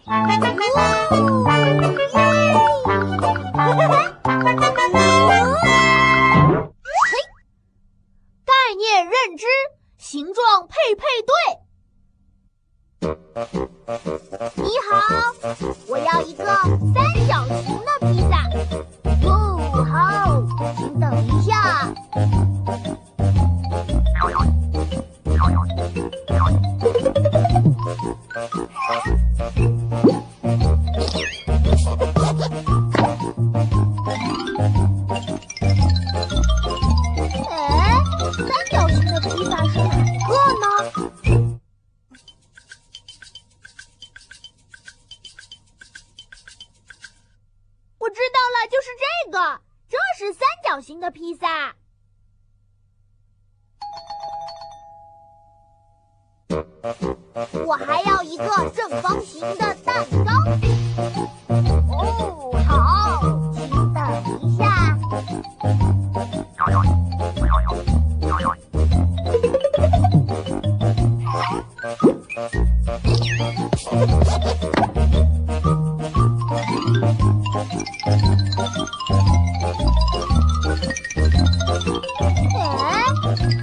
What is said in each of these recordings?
概念认知，形状配对。你好，我要一个三角形的披萨。哦，好，请等一下。三角形的披萨是哪一个呢？我知道了，就是这个，这是三角形的披萨。我还要一个正方形的蛋糕。哦，好，请等一下。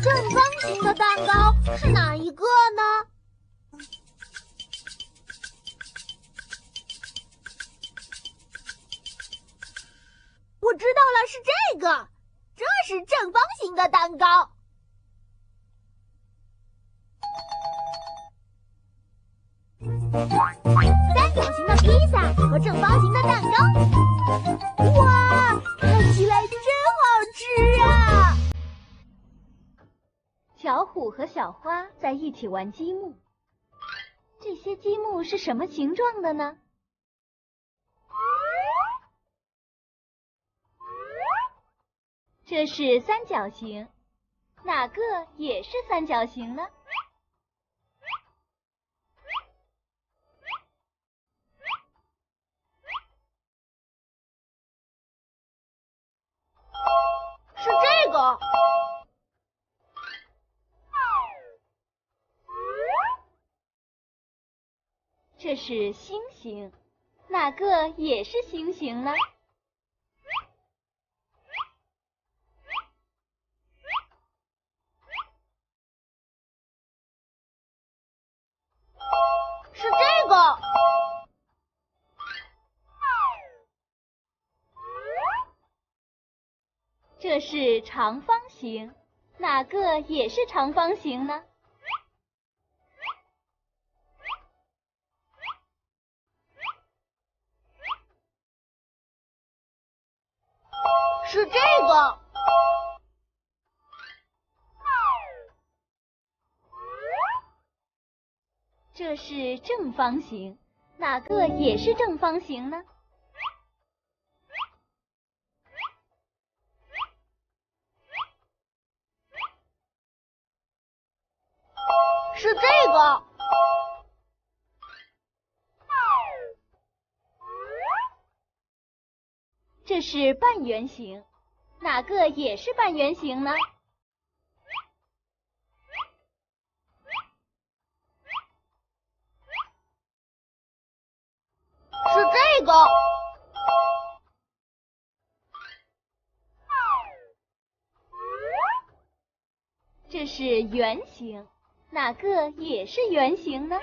正方形的蛋糕是哪一个呢？我知道了，是这个，这是正方形的蛋糕。三角形的披萨和正方形的蛋糕，哇，看起来真好吃啊！小虎和小花在一起玩积木。这些积木是什么形状的呢？这是三角形，哪个也是三角形呢？是这个。这是星形，哪个也是星形呢？是这个。这是长方形，哪个也是长方形呢？是这个。这是正方形，哪个也是正方形呢？是这个。这是半圆形，哪个也是半圆形呢？是这个。这是圆形，哪个也是圆形呢？